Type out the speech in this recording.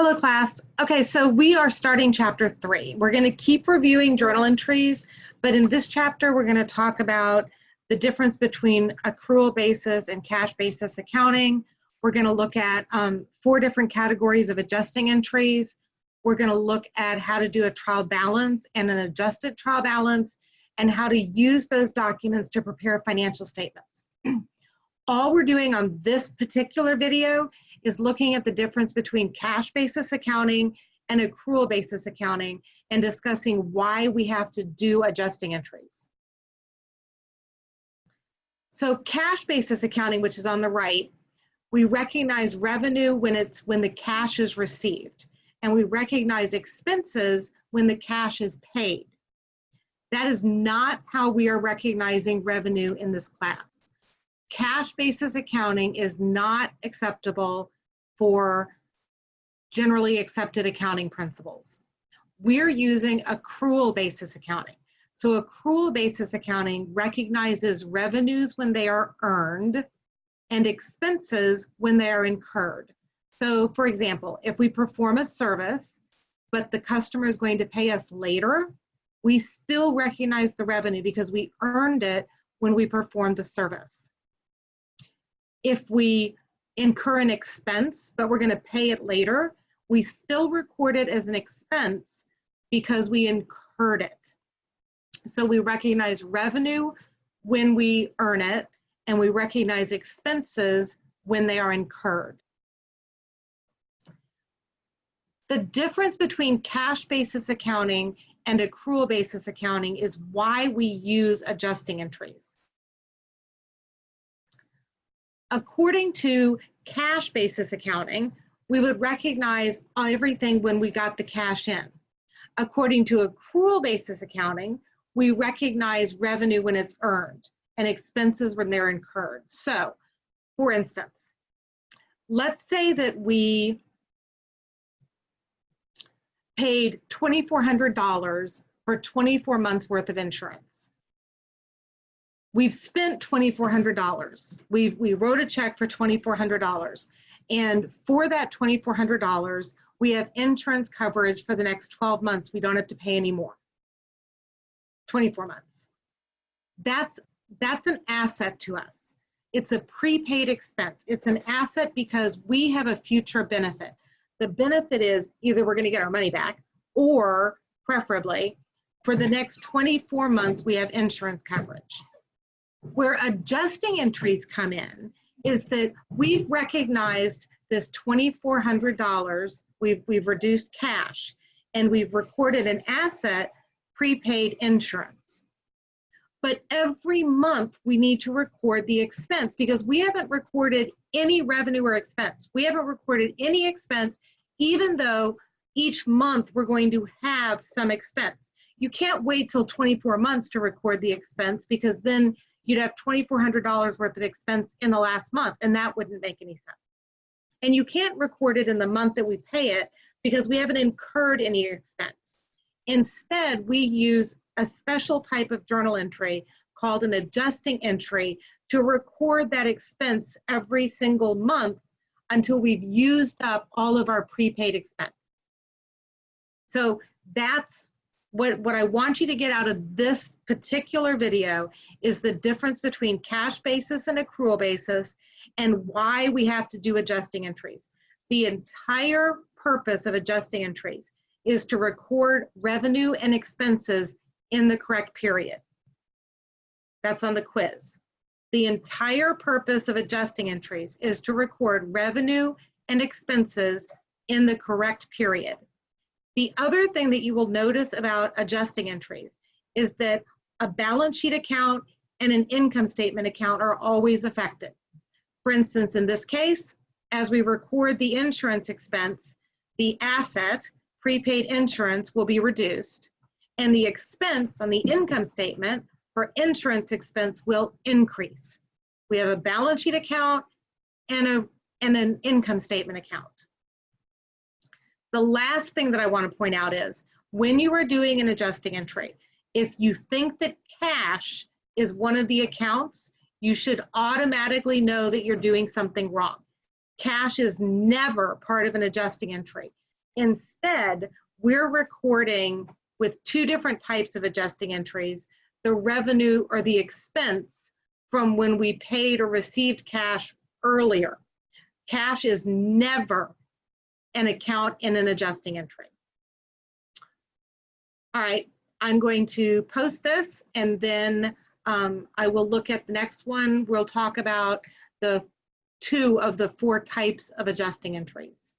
Hello, class. Okay, so we are starting chapter 3. We're going to keep reviewing journal entries, but in this chapter, we're going to talk about the difference between accrual basis and cash basis accounting. We're going to look at 4 different categories of adjusting entries. We're going to look at how to do a trial balance and an adjusted trial balance, and how to use those documents to prepare financial statements. All we're doing on this particular video is looking at the difference between cash basis accounting and accrual basis accounting and discussing why we have to do adjusting entries. So cash basis accounting, which is on the right, we recognize revenue when the cash is received, and we recognize expenses when the cash is paid. That is not how we are recognizing revenue in this class. Cash basis accounting is not acceptable for generally accepted accounting principles. We're using accrual basis accounting. So accrual basis accounting recognizes revenues when they are earned and expenses when they are incurred. So for example, if we perform a service, but the customer is going to pay us later, we still recognize the revenue because we earned it when we performed the service. If we incur an expense, but we're going to pay it later, we still record it as an expense because we incurred it. So we recognize revenue when we earn it, and we recognize expenses when they are incurred. The difference between cash basis accounting and accrual basis accounting is why we use adjusting entries. According to cash basis accounting, we would recognize everything when we got the cash in. According to accrual basis accounting, we recognize revenue when it's earned and expenses when they're incurred. So, for instance, let's say that we paid $2,400 for 24 months worth of insurance. We've spent $2,400. We wrote a check for $2,400. And for that $2,400, we have insurance coverage for the next 12 months. We don't have to pay any more. 24 months. That's an asset to us. It's a prepaid expense. It's an asset because we have a future benefit. The benefit is either we're going to get our money back, or preferably for the next 24 months, we have insurance coverage. Where adjusting entries come in is that we've recognized this $2,400, we've reduced cash, and we've recorded an asset, prepaid insurance. But every month we need to record the expense because we haven't recorded any revenue or expense. We haven't recorded any expense, even though each month we're going to have some expense. You can't wait till 24 months to record the expense because then you'd have $2,400 worth of expense in the last month, and that wouldn't make any sense. And you can't record it in the month that we pay it because we haven't incurred any expense. Instead, we use a special type of journal entry called an adjusting entry to record that expense every single month until we've used up all of our prepaid expense. So that's what I want you to get out of this particular video is the difference between cash basis and accrual basis and why we have to do adjusting entries. The entire purpose of adjusting entries is to record revenue and expenses in the correct period. That's on the quiz. The entire purpose of adjusting entries is to record revenue and expenses in the correct period. The other thing that you will notice about adjusting entries is that a balance sheet account and an income statement account are always affected. For instance, in this case, as we record the insurance expense, the asset, prepaid insurance, will be reduced, and the expense on the income statement for insurance expense will increase. We have a balance sheet account and an income statement account. The last thing that I want to point out is when you are doing an adjusting entry, if you think that cash is one of the accounts, you should automatically know that you're doing something wrong. Cash is never part of an adjusting entry. Instead, we're recording with two different types of adjusting entries, the revenue or the expense from when we paid or received cash earlier. Cash is never an account in an adjusting entry. All right, I'm going to post this, and then I will look at the next one. We'll talk about the 2 of the 4 types of adjusting entries.